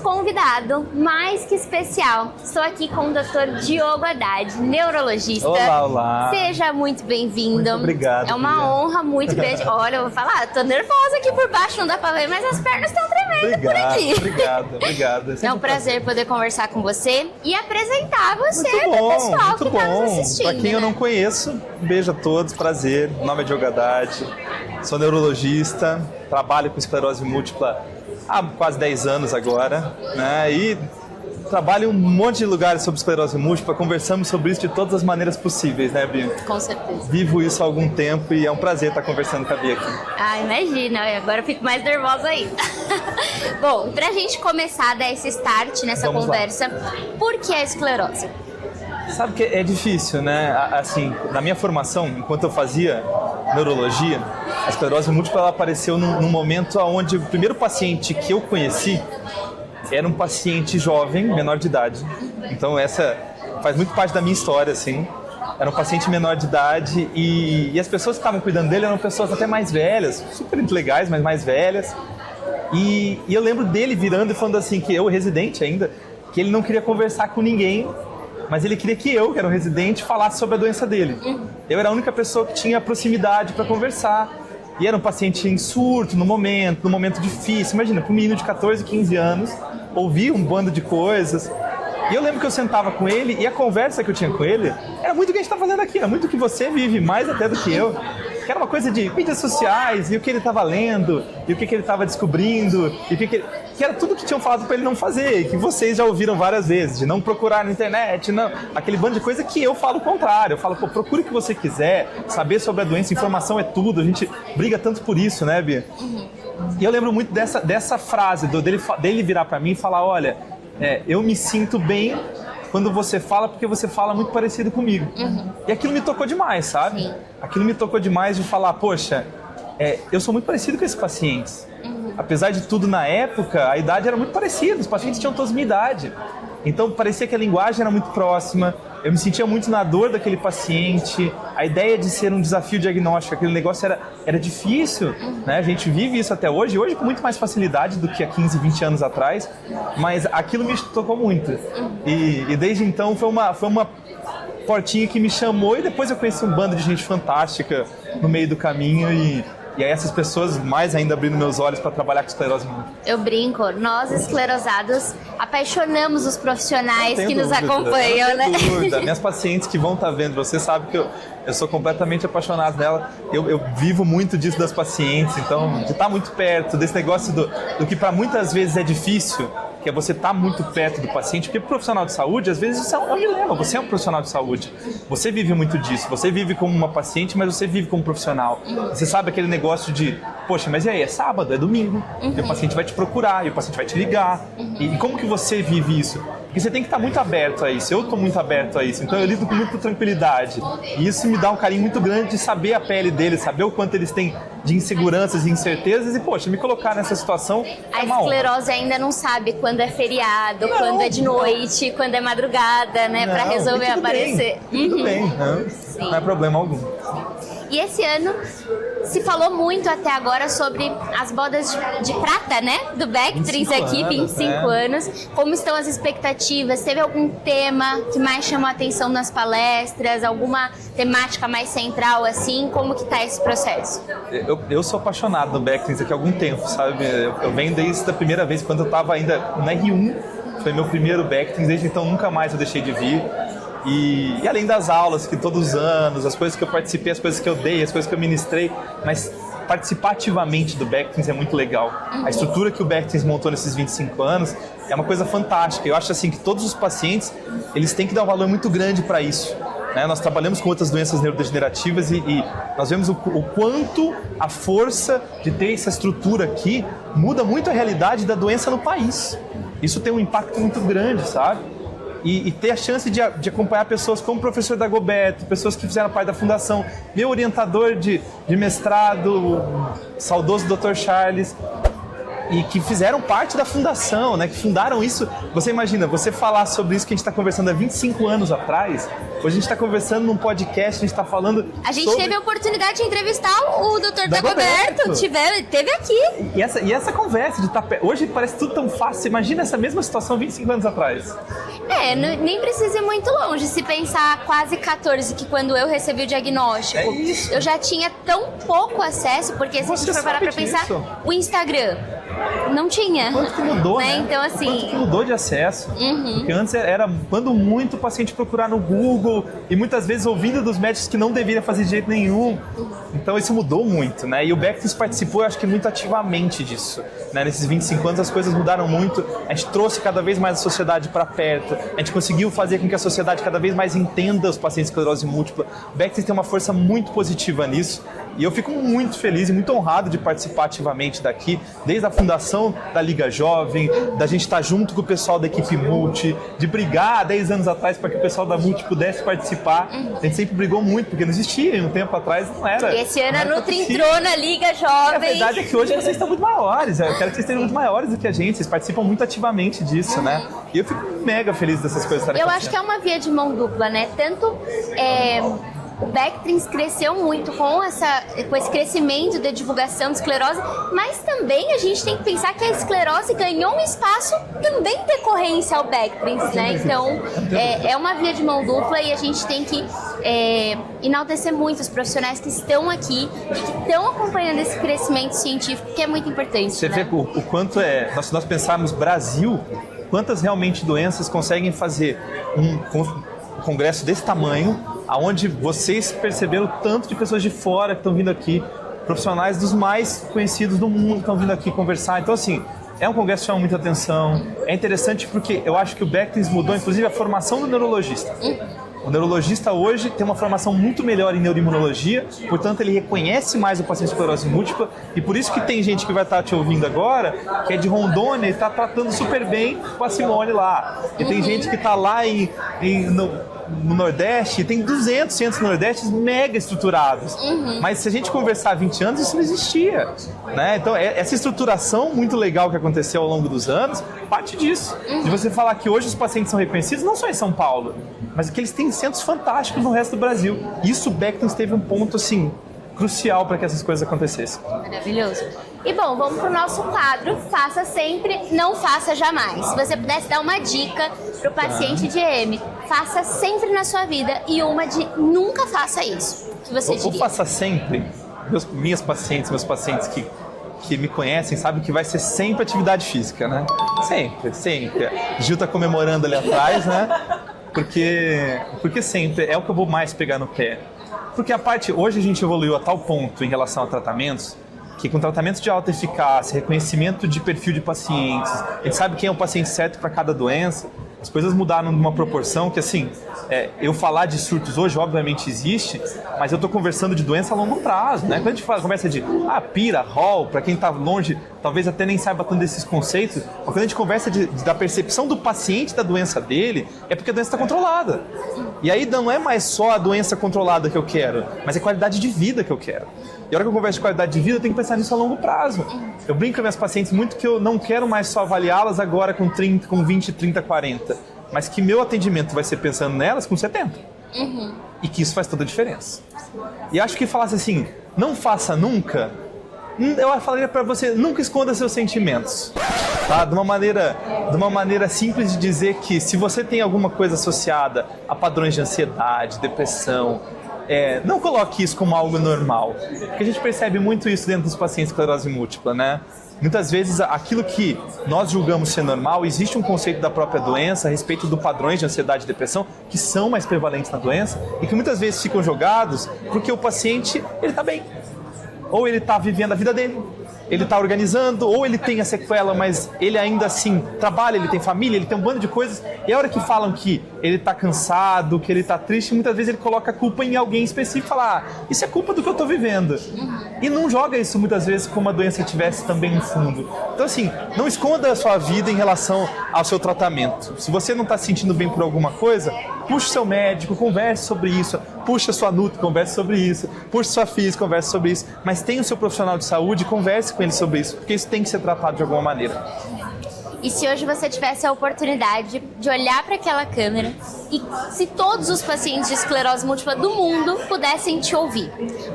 convidado mais que especial. Estou aqui com o Dr. Diogo Haddad, neurologista. Olá, olá. Seja muito bem-vindo. Muito obrigado. É uma honra muito grande. Olha, eu vou falar, tô nervosa aqui por baixo, não dá pra ver, mas as pernas estão tremendo por aqui. Obrigado. É um prazer poder conversar com você e apresentar você Muito pro bom, pessoal que muito tá nos bom. assistindo. Pra quem eu né? não conheço, beijo a todos, prazer. Meu nome é Diogo Haddad, sou neurologista, trabalho com esclerose múltipla há quase 10 anos agora, né? E trabalho em um monte de lugares sobre esclerose múltipla, conversamos sobre isso de todas as maneiras possíveis, né, Bia? Com certeza. Vivo isso há algum tempo e é um prazer estar conversando com a Bia aqui. Ah, imagina, agora eu fico mais nervosa ainda. Bom, pra gente começar a dar esse start nessa Vamos lá. conversa, por que a esclerose? Sabe que é difícil, né? Assim, na minha formação, enquanto eu fazia neurologia, a esclerose múltipla ela apareceu num momento onde o primeiro paciente que eu conheci era um paciente jovem, menor de idade. Então essa faz muito parte da minha história, assim. Era um paciente menor de idade e as pessoas que estavam cuidando dele eram pessoas até mais velhas, super legais, mas mais velhas. E eu lembro dele virando e falando assim, que eu, residente ainda, que ele não queria conversar com ninguém, mas ele queria que eu, que era um residente, falasse sobre a doença dele. Eu era a única pessoa que tinha proximidade para conversar. E era um paciente em surto, num momento difícil. Imagina, para um menino de 14, 15 anos, ouvir um bando de coisas. E eu lembro que eu sentava com ele e a conversa que eu tinha com ele era muito o que a gente está fazendo aqui, era muito o que você vive, mais até do que eu. Que era uma coisa de mídias sociais, e o que ele estava lendo, e o que ele estava descobrindo, e que era tudo que tinham falado para ele não fazer, e que vocês já ouviram várias vezes, de não procurar na internet, não, aquele bando de coisa que eu falo o contrário. Eu falo, pô, procure o que você quiser, saber sobre a doença, informação é tudo, a gente briga tanto por isso, né, Bia? E eu lembro muito dessa frase, dele virar para mim e falar, olha, eu me sinto bem quando você fala, porque você fala muito parecido comigo. E aquilo me tocou demais, sabe? Sim. Aquilo me tocou demais de falar, poxa, eu sou muito parecido com esses pacientes. Apesar de tudo, na época, a idade era muito parecida, os pacientes tinham todos a minha idade. Então parecia que a linguagem era muito próxima, eu me sentia muito na dor daquele paciente, a ideia de ser um desafio diagnóstico, aquele negócio era difícil, né? A gente vive isso até hoje com muito mais facilidade do que há 15, 20 anos atrás, mas aquilo me tocou muito. E desde então foi uma portinha que me chamou e depois eu conheci um bando de gente fantástica no meio do caminho e aí essas pessoas mais ainda abrindo meus olhos para trabalhar com esclerose múltipla. Eu brinco, nós esclerosados apaixonamos os profissionais que nos Não acompanham, né? tenho dúvida. Minhas pacientes que vão estar vendo, você sabe que eu sou completamente apaixonado dela. Eu vivo muito disso das pacientes, então de estar muito perto desse negócio do que para muitas vezes é difícil, que é você estar muito perto do paciente, porque profissional de saúde, às vezes isso é um dilema, você é um profissional de saúde, você vive muito disso, você vive como uma paciente, mas você vive como profissional. Você sabe aquele negócio de, poxa, mas e aí, é sábado, é domingo, e o paciente vai te procurar, e o paciente vai te ligar, e como que você vive isso? Porque você tem que estar muito aberto a isso, eu estou muito aberto a isso, então eu lido com muita tranquilidade, e isso me dá um carinho muito grande de saber a pele deles, saber o quanto eles têm de inseguranças e incertezas, e poxa, me colocar nessa situação A é uma honra. esclerose ainda não sabe quando é feriado, quando é de noite, quando é madrugada, né? Pra resolver tudo aparecer. Bem, tudo bem, não é problema algum. E esse ano se falou muito até agora sobre as bodas de prata, né? Do Bectrins 25 aqui, anos, 25 anos. Como estão as expectativas? Teve algum tema que mais chamou a atenção nas palestras? Alguma temática mais central, assim? Como que tá esse processo? Eu sou apaixonado no Bectrins aqui há algum tempo, sabe? Eu venho desde a primeira vez, quando eu estava ainda na R1, foi meu primeiro Bectrins, desde então nunca mais eu deixei de vir. E além das aulas, que todos os anos, as coisas que eu participei, as coisas que eu dei, as coisas que eu ministrei, mas participar ativamente do Bectrins é muito legal. A estrutura que o Bectrins montou nesses 25 anos é uma coisa fantástica. Eu acho assim que todos os pacientes, eles têm que dar um valor muito grande para isso. Né? Nós trabalhamos com outras doenças neurodegenerativas e nós vemos o quanto a força de ter essa estrutura aqui muda muito a realidade da doença no país. Isso tem um impacto muito grande, sabe? E ter a chance de acompanhar pessoas como o professor Dagoberto, pessoas que fizeram parte da fundação, meu orientador de mestrado, saudoso Dr. Charles, e que fizeram parte da fundação, né? Que fundaram isso. Você imagina, você falar sobre isso que a gente está conversando há 25 anos atrás, Hoje a gente está conversando num podcast, a gente está falando A gente teve a oportunidade de entrevistar o Dr. Dagoberto, teve aqui. E essa conversa de estar hoje parece tudo tão fácil. Imagina essa mesma situação 25 anos atrás. Nem precisa ir muito longe. Se pensar quase 14, que quando eu recebi o diagnóstico, eu já tinha tão pouco acesso, porque se a gente for parar pra pensar, o Instagram não tinha. Quanto que mudou, né? Então, assim... Quanto que mudou de acesso. Porque antes era, quando muito, o paciente procurar no Google e muitas vezes ouvindo dos médicos que não deveria fazer de jeito nenhum. Então isso mudou muito, né? E o Bectrins participou, eu acho que muito ativamente disso. Né? Nesses 25 anos as coisas mudaram muito. A gente trouxe cada vez mais a sociedade para perto. A gente conseguiu fazer com que a sociedade cada vez mais entenda os pacientes com esclerose múltipla. O Bectrins tem uma força muito positiva nisso. E eu fico muito feliz e muito honrado de participar ativamente daqui, desde a fundação da Liga Jovem, da gente estar junto com o pessoal da equipe Multi, de brigar há 10 anos atrás para que o pessoal da Multi pudesse participar. A gente sempre brigou muito, porque não existia, um tempo atrás não era. E esse ano a Nutri entrou na Liga Jovem. A verdade é que hoje vocês estão muito maiores, eu quero que vocês estejam muito maiores do que a gente, vocês participam muito ativamente disso, né? E eu fico mega feliz dessas coisas estarem acontecendo. Eu acho que é uma via de mão dupla, né? Tanto... O Bectrins cresceu muito com esse crescimento da divulgação de esclerose, mas também a gente tem que pensar que a esclerose ganhou um espaço também em decorrência ao Bectrins, né? Então, é uma via de mão dupla e a gente tem que enaltecer muito os profissionais que estão aqui e que estão acompanhando esse crescimento científico, que é muito importante. Você vê o quanto se nós pensarmos Brasil, quantas realmente doenças conseguem fazer um congresso desse tamanho, aonde vocês perceberam tanto de pessoas de fora que estão vindo aqui, profissionais dos mais conhecidos do mundo estão vindo aqui conversar. Então, assim, é um congresso que chama muita atenção. É interessante porque eu acho que o Bectrins mudou, inclusive, a formação do neurologista. O neurologista hoje tem uma formação muito melhor em neuroimunologia, portanto ele reconhece mais o paciente com esclerose múltipla e por isso que tem gente que vai estar te ouvindo agora, que é de Rondônia e está tratando super bem com a Simone lá. E tem gente que está lá no Nordeste, tem 200 centros no Nordeste mega estruturados. Mas se a gente conversar há 20 anos, isso não existia. Né? Então, essa estruturação muito legal que aconteceu ao longo dos anos, parte disso. De você falar que hoje os pacientes são reconhecidos, não só em São Paulo, mas que eles têm centros fantásticos no resto do Brasil. Isso o Bectrins teve um ponto, assim, crucial para que essas coisas acontecessem. Maravilhoso. E bom, vamos pro nosso quadro Faça Sempre, Não Faça Jamais. Se você pudesse dar uma dica pro paciente de EM, faça sempre na sua vida e uma de nunca faça isso. O que você diria? Ou faça sempre. Meus pacientes que me conhecem sabem que vai ser sempre atividade física, né? Sempre. Gil tá comemorando ali atrás, né? Porque sempre é o que eu vou mais pegar no pé. Porque hoje a gente evoluiu a tal ponto em relação a tratamentos, que com tratamentos de alta eficácia, reconhecimento de perfil de pacientes, a gente sabe quem é o paciente certo para cada doença, as coisas mudaram numa proporção que, assim, eu falar de surtos hoje, obviamente existe, mas eu estou conversando de doença a longo prazo, né? Quando a gente conversa de PIRA, ROL, para quem está longe, talvez até nem saiba tanto desses conceitos, mas quando a gente conversa da percepção do paciente da doença dele, é porque a doença está controlada. E aí não é mais só a doença controlada que eu quero, mas é a qualidade de vida que eu quero. E a hora que eu converso de qualidade de vida, eu tenho que pensar nisso a longo prazo. Eu brinco com minhas pacientes muito que eu não quero mais só avaliá-las agora com 20, 30, 40, mas que meu atendimento vai ser pensando nelas com 70. E que isso faz toda a diferença. E acho que falasse assim, não faça nunca, eu falaria para você, nunca esconda seus sentimentos. Tá? De uma maneira simples de dizer que se você tem alguma coisa associada a padrões de ansiedade, depressão, não coloque isso como algo normal. Porque a gente percebe muito isso dentro dos pacientes com esclerose múltipla, né? Muitas vezes aquilo que nós julgamos ser normal, existe um conceito da própria doença a respeito dos padrões de ansiedade e depressão que são mais prevalentes na doença e que muitas vezes ficam jogados porque o paciente, ele está bem. Ou ele está vivendo a vida dele, ele está organizando, ou ele tem a sequela, mas ele ainda assim trabalha, ele tem família, ele tem um bando de coisas. E a hora que falam que ele está cansado, que ele está triste, muitas vezes ele coloca a culpa em alguém específico e fala, isso é culpa do que eu estou vivendo. E não joga isso muitas vezes como a doença tivesse também no fundo. Então assim, não esconda a sua vida em relação ao seu tratamento. Se você não está se sentindo bem por alguma coisa, puxe seu médico, converse sobre isso. Puxa sua nutri, converse sobre isso. Puxa sua física, converse sobre isso. Mas tenha o seu profissional de saúde, converse com ele sobre isso, porque isso tem que ser tratado de alguma maneira. E se hoje você tivesse a oportunidade de olhar para aquela câmera e se todos os pacientes de esclerose múltipla do mundo pudessem te ouvir,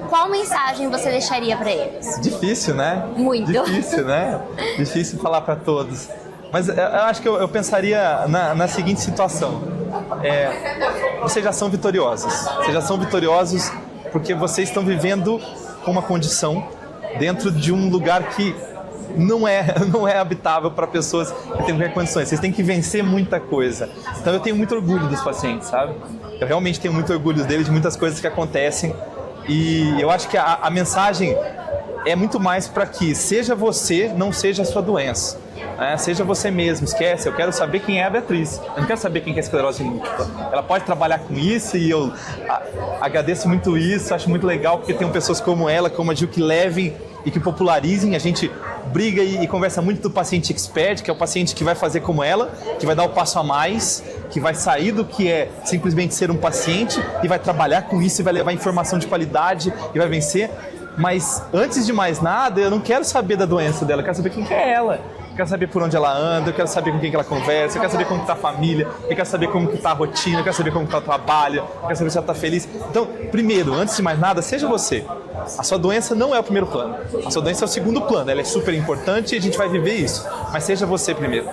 qual mensagem você deixaria para eles? Difícil, né? Muito. Difícil, né? Difícil falar para todos. Mas eu acho que eu pensaria na seguinte situação. Vocês já são vitoriosos. Vocês já são vitoriosos porque vocês estão vivendo com uma condição dentro de um lugar que não é habitável para pessoas que têm qualquer condições. Vocês têm que vencer muita coisa. Então eu tenho muito orgulho dos pacientes, sabe? Eu realmente tenho muito orgulho deles, de muitas coisas que acontecem. E eu acho que a mensagem é muito mais para que seja você, não seja a sua doença. Seja você mesmo, esquece, eu quero saber quem é a Beatriz, eu não quero saber quem é a esclerose múltipla. Ela pode trabalhar com isso e eu agradeço muito isso, acho muito legal porque tem pessoas como ela, como a Gil, que levem e que popularizem. A gente briga e conversa muito do paciente expert, que é o paciente que vai fazer como ela, que vai dar o passo a mais, que vai sair do que é simplesmente ser um paciente e vai trabalhar com isso e vai levar informação de qualidade e vai vencer. Mas antes de mais nada, eu não quero saber da doença dela, eu quero saber quem que é ela. Eu quero saber por onde ela anda, eu quero saber com quem que ela conversa, eu quero saber como está a família, eu quero saber como que está a rotina, eu quero saber como está o trabalho, eu quero saber se ela está feliz. Então, primeiro, antes de mais nada, seja você. A sua doença não é o primeiro plano. A sua doença é o segundo plano. Ela é super importante e a gente vai viver isso. Mas seja você primeiro.